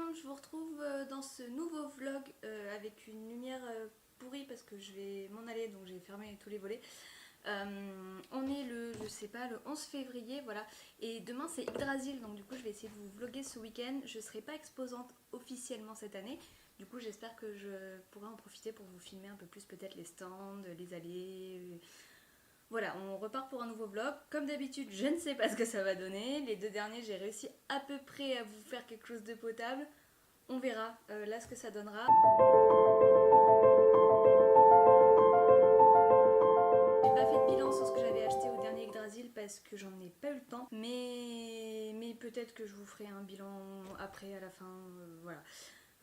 monde, je vous retrouve dans ce nouveau vlog avec une lumière pourrie parce que je vais m'en aller, donc j'ai fermé tous les volets. On est le, je sais pas, le 11 février, voilà, et demain c'est Yggdrasil, donc du coup je vais essayer de vous vlogger ce week-end. Je serai pas exposante officiellement cette année, du coup j'espère que je pourrai en profiter pour vous filmer un peu plus peut-être les stands, les allées. Voilà, on repart pour un nouveau vlog. Comme d'habitude, je ne sais pas ce que ça va donner. Les deux derniers, j'ai réussi à peu près à vous faire quelque chose de potable. On verra là ce que ça donnera. J'ai pas fait de bilan sur ce que j'avais acheté au dernier Yggdrasil parce que j'en ai pas eu le temps. Mais peut-être que je vous ferai un bilan après, à la fin. Voilà,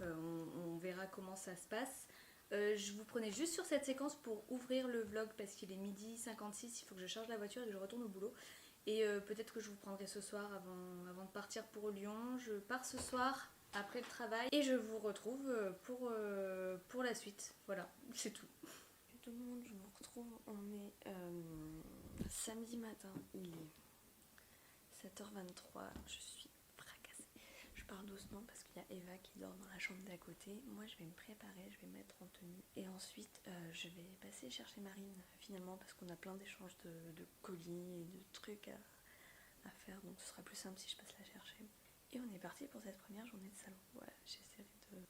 on verra comment ça se passe. Je vous prenais juste sur cette séquence pour ouvrir le vlog parce qu'il est midi 56, il faut que je charge la voiture et que je retourne au boulot. Et peut-être que je vous prendrai ce soir avant de partir pour Lyon. Je pars ce soir après le travail et je vous retrouve pour la suite. Voilà, c'est tout. Tout le monde, je vous retrouve. On est samedi matin, il est 7h23. Je suis fracassée. Je parle doucement parce qu'il y a Eva qui dort dans la chambre d'à côté. Moi, je vais me préparer, je vais me mettre en tenue. Et ensuite, je vais passer chercher Marine, finalement, parce qu'on a plein d'échanges de colis et de trucs à faire. Donc, ce sera plus simple si je passe la chercher. Et on est parti pour cette première journée de salon. Voilà, j'essaierai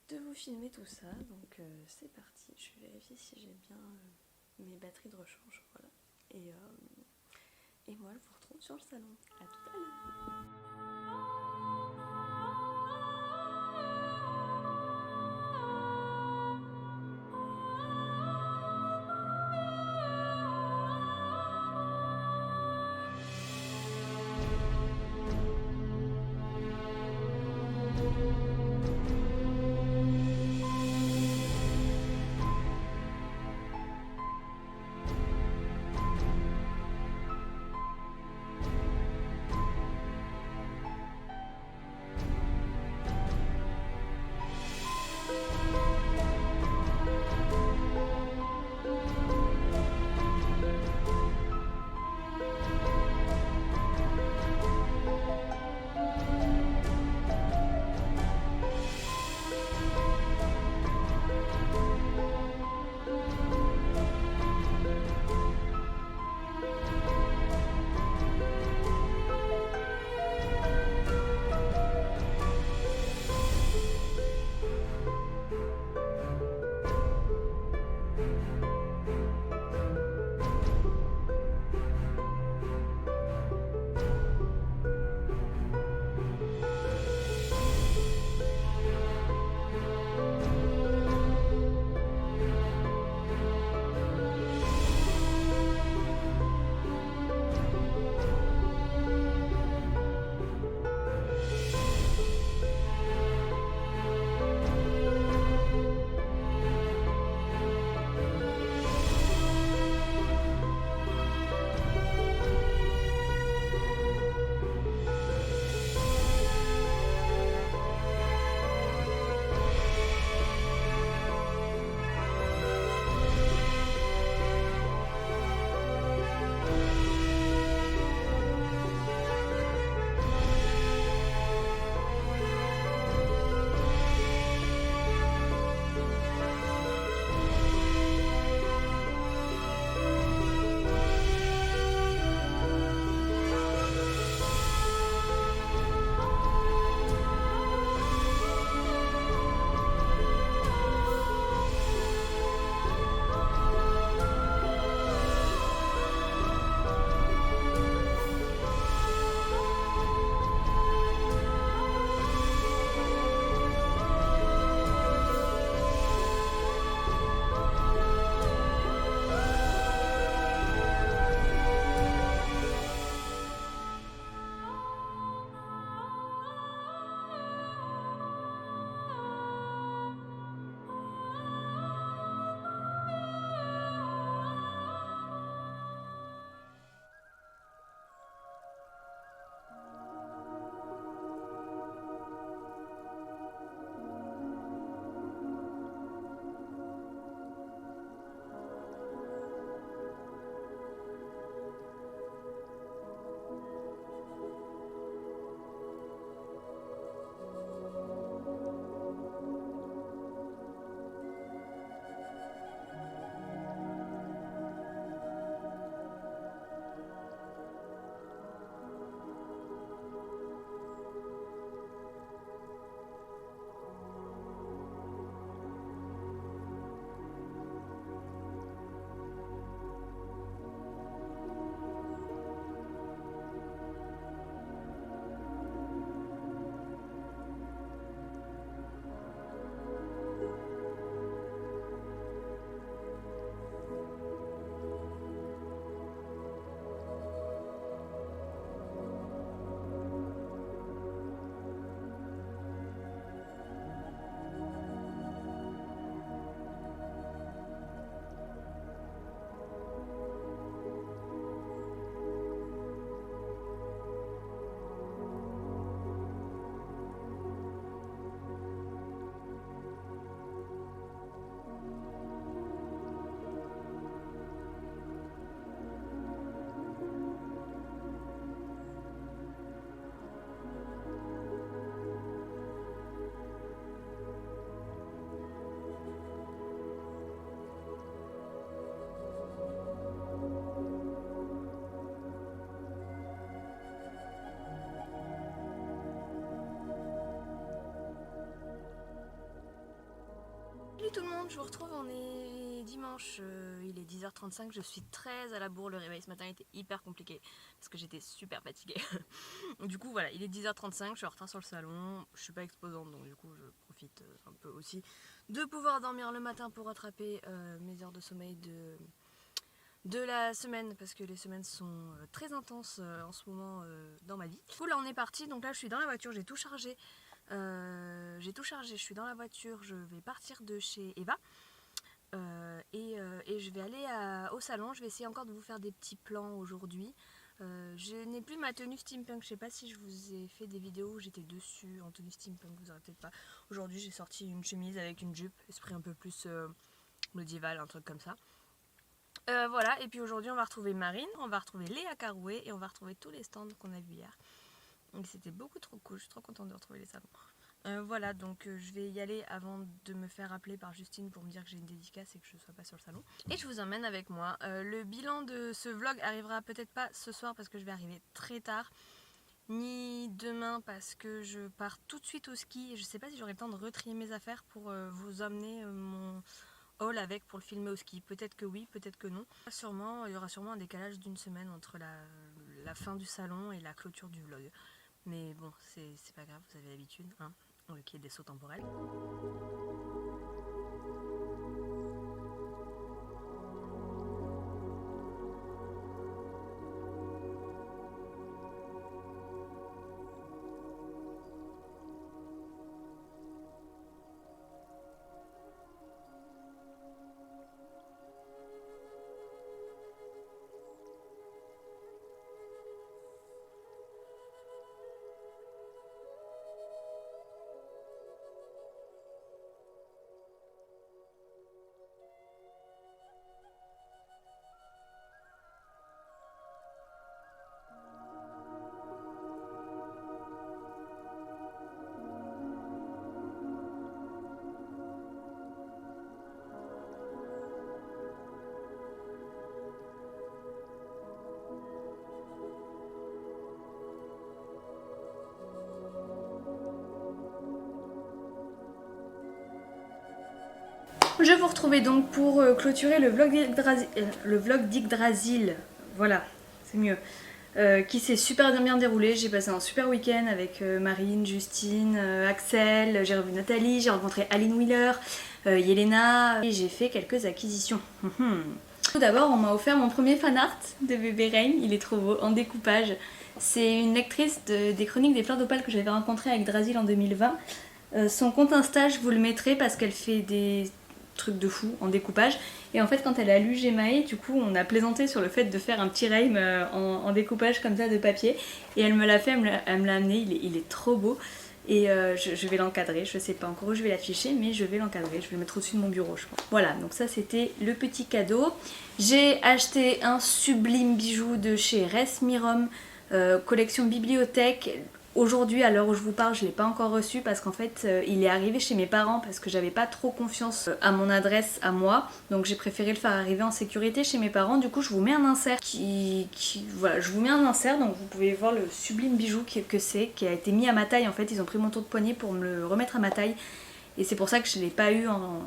de vous filmer tout ça. Donc, c'est parti. Je vais vérifier si j'ai bien mes batteries de rechange. Voilà. Et moi, je vous retrouve sur le salon. À tout à l'heure. tout le monde, je vous retrouve, on est dimanche, il est 10h35, je suis très à la bourre, le réveil ce matin était hyper compliqué parce que j'étais super fatiguée. Du coup voilà, il est 10h35, je suis en retard sur le salon, je suis pas exposante donc du coup je profite un peu aussi de pouvoir dormir le matin pour rattraper mes heures de sommeil de la semaine parce que les semaines sont très intenses en ce moment dans ma vie. Du coup là on est parti, donc là je suis dans la voiture, j'ai tout chargé. Je suis dans la voiture, je vais partir de chez Eva et je vais aller au salon. Je vais essayer encore de vous faire des petits plans aujourd'hui. Je n'ai plus ma tenue steampunk, je sais pas si je vous ai fait des vidéos où j'étais dessus en tenue steampunk, vous aurez peut-être pas. Aujourd'hui j'ai sorti une chemise avec une jupe, esprit un peu plus médiéval, un truc comme ça. Voilà, et puis aujourd'hui on va retrouver Marine, on va retrouver Léa Carouet et on va retrouver tous les stands qu'on a vus hier. Donc c'était beaucoup trop cool, je suis trop contente de retrouver les salons. Voilà, donc je vais y aller avant de me faire appeler par Justine pour me dire que j'ai une dédicace et que je ne sois pas sur le salon. Et je vous emmène avec moi. Le bilan de ce vlog arrivera peut-être pas ce soir parce que je vais arriver très tard, ni demain parce que je pars tout de suite au ski et je sais pas si j'aurai le temps de retrier mes affaires pour vous emmener mon haul avec pour le filmer au ski. Peut-être que oui, peut-être que non. Il y aura sûrement un décalage d'une semaine entre la fin du salon et la clôture du vlog. Mais bon, c'est pas grave, vous avez l'habitude, hein, qu'il y ait des sauts temporels. Je vous retrouvais donc pour clôturer le vlog d'Yggdrasil, voilà, c'est mieux, qui s'est super bien déroulé. J'ai passé un super week-end avec Marine, Justine, Axel, j'ai revu Nathalie, j'ai rencontré Aline Wheeler, Yelena, et j'ai fait quelques acquisitions. Tout d'abord, on m'a offert mon premier fanart de bébé Rain, il est trop beau, en découpage. C'est une lectrice des Chroniques des Fleurs d'Opale que j'avais rencontrée avec Yggdrasil en 2020. Son compte Insta, je vous le mettrai parce qu'elle fait des truc de fou en découpage et en fait quand elle a lu Gemae, du coup on a plaisanté sur le fait de faire un petit rhyme en découpage comme ça de papier et elle me l'a fait, elle me l'a amené, il est trop beau et je vais l'encadrer, je sais pas encore où je vais l'afficher mais je vais l'encadrer, je vais le mettre au-dessus de mon bureau je pense. Voilà, donc ça c'était le petit cadeau. J'ai acheté un sublime bijou de chez Resmirom, collection bibliothèque. Aujourd'hui, à l'heure où je vous parle, je ne l'ai pas encore reçu parce qu'en fait, il est arrivé chez mes parents parce que j'avais pas trop confiance à mon adresse à moi. Donc j'ai préféré le faire arriver en sécurité chez mes parents. Du coup, je vous mets un insert voilà, je vous mets un insert. Donc vous pouvez voir le sublime bijou que c'est, qui a été mis à ma taille. En fait, ils ont pris mon tour de poignet pour me le remettre à ma taille. Et c'est pour ça que je ne l'ai pas eu en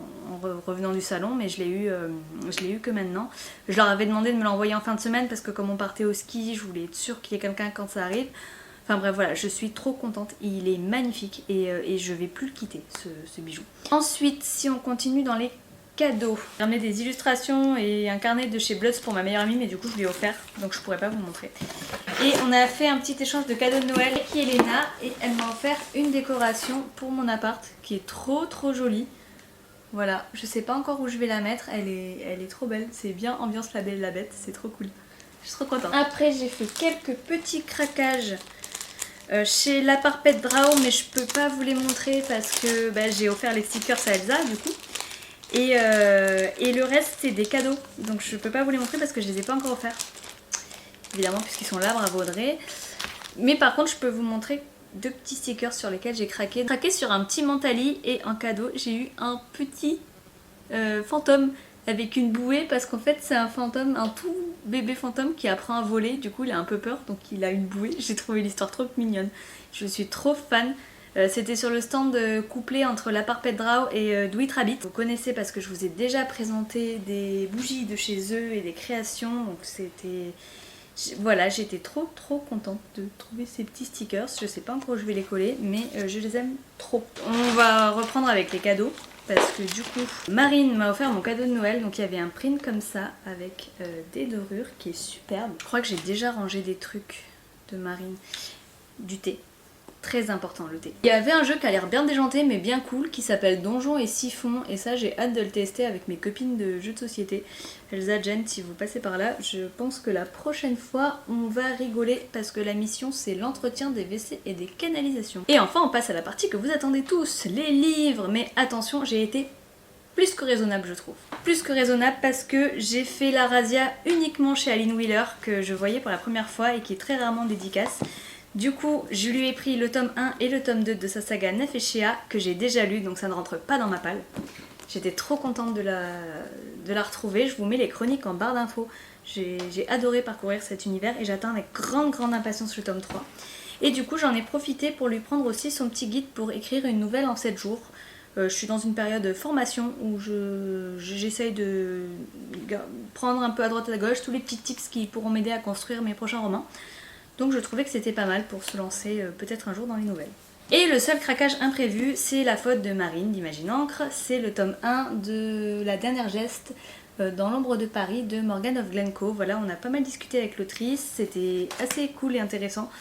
revenant du salon, mais je l'ai eu que maintenant. Je leur avais demandé de me l'envoyer en fin de semaine parce que comme on partait au ski, je voulais être sûre qu'il y ait quelqu'un quand ça arrive. Enfin bref voilà, je suis trop contente, il est magnifique et je vais plus le quitter ce bijou. Ensuite, si on continue dans les cadeaux, j'ai ramené des illustrations et un carnet de chez Bloods pour ma meilleure amie, mais du coup je lui ai offert, donc je pourrais pas vous montrer. Et on a fait un petit échange de cadeaux de Noël avec Yelena et elle m'a offert une décoration pour mon appart qui est trop jolie. Voilà, je sais pas encore où je vais la mettre, elle est trop belle, c'est bien ambiance La Belle et la Bête, c'est trop cool. Je suis trop contente. Après j'ai fait quelques petits craquages chez La Parpette Drao, mais je peux pas vous les montrer parce que j'ai offert les stickers à Elsa du coup. Et le reste c'est des cadeaux, donc je peux pas vous les montrer parce que je les ai pas encore offerts. Évidemment puisqu'ils sont là, bravo Audrey. Mais par contre je peux vous montrer deux petits stickers sur lesquels j'ai craqué. J'ai craqué sur un petit Mentali et en cadeau j'ai eu un petit fantôme avec une bouée parce qu'en fait c'est un fantôme, un tout bébé fantôme qui apprend à voler, du coup il a un peu peur donc il a une bouée. J'ai trouvé l'histoire trop mignonne, je suis trop fan. C'était sur le stand couplé entre la Parpet Draw et Do It Rabbit. Vous connaissez parce que je vous ai déjà présenté des bougies de chez eux et des créations, donc c'était... Voilà, j'étais trop contente de trouver ces petits stickers. Je sais pas encore où je vais les coller, mais je les aime trop. On va reprendre avec les cadeaux. Parce que du coup, Marine m'a offert mon cadeau de Noël. Donc il y avait un print comme ça avec des dorures qui est superbe. Je crois que j'ai déjà rangé des trucs de Marine. Du thé. Très important le thé. Il y avait un jeu qui a l'air bien déjanté mais bien cool qui s'appelle Donjons et Siphons et ça j'ai hâte de le tester avec mes copines de jeux de société. Elsa, Jen, si vous passez par là, je pense que la prochaine fois on va rigoler parce que la mission c'est l'entretien des WC et des canalisations. Et enfin on passe à la partie que vous attendez tous, les livres. Mais attention, j'ai été plus que raisonnable je trouve. Plus que raisonnable parce que j'ai fait la razzia uniquement chez Aline Wheeler que je voyais pour la première fois et qui est très rarement dédicace. Du coup, je lui ai pris le tome 1 et le tome 2 de sa saga Nefeshea que j'ai déjà lu, donc ça ne rentre pas dans ma palle. J'étais trop contente de la retrouver. Je vous mets les chroniques en barre d'infos. J'ai adoré parcourir cet univers et j'attends avec grande impatience le tome 3. Et du coup, j'en ai profité pour lui prendre aussi son petit guide pour écrire une nouvelle en 7 jours. Je suis dans une période de formation où j'essaye de prendre un peu à droite et à gauche tous les petits tips qui pourront m'aider à construire mes prochains romans. Donc je trouvais que c'était pas mal pour se lancer peut-être un jour dans les nouvelles. Et le seul craquage imprévu, c'est la faute de Marine d'Imagine Encre. C'est le tome 1 de La Dernière Geste dans l'ombre de Paris de Morgan of Glencoe. Voilà, on a pas mal discuté avec l'autrice, c'était assez cool et intéressant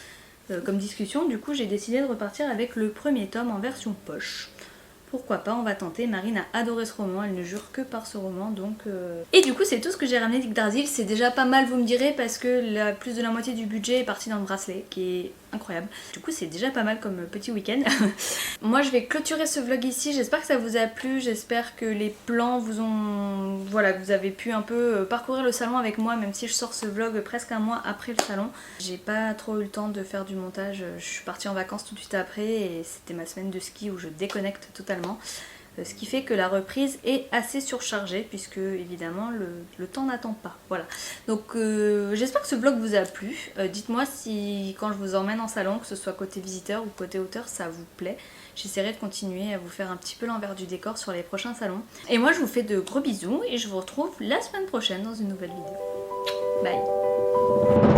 comme discussion. Du coup j'ai décidé de repartir avec le premier tome en version poche. Pourquoi pas, on va tenter. Marine a adoré ce roman, elle ne jure que par ce roman, donc... Et du coup, c'est tout ce que j'ai ramené d'Yggdrasil. C'est déjà pas mal, vous me direz, parce que plus de la moitié du budget est parti dans le bracelet, qui est incroyable. Du coup, c'est déjà pas mal comme petit week-end. Moi, je vais clôturer ce vlog ici. J'espère que ça vous a plu. J'espère que les plans vous ont... Voilà, que vous avez pu un peu parcourir le salon avec moi, même si je sors ce vlog presque un mois après le salon. J'ai pas trop eu le temps de faire du montage. Je suis partie en vacances tout de suite après et c'était ma semaine de ski où je déconnecte totalement. Ce qui fait que la reprise est assez surchargée puisque évidemment le temps n'attend pas. Voilà. Donc j'espère que ce vlog vous a plu. Dites-moi si quand je vous emmène en salon, que ce soit côté visiteur ou côté auteur, ça vous plaît. J'essaierai de continuer à vous faire un petit peu l'envers du décor sur les prochains salons. Et moi je vous fais de gros bisous et je vous retrouve la semaine prochaine dans une nouvelle vidéo. Bye.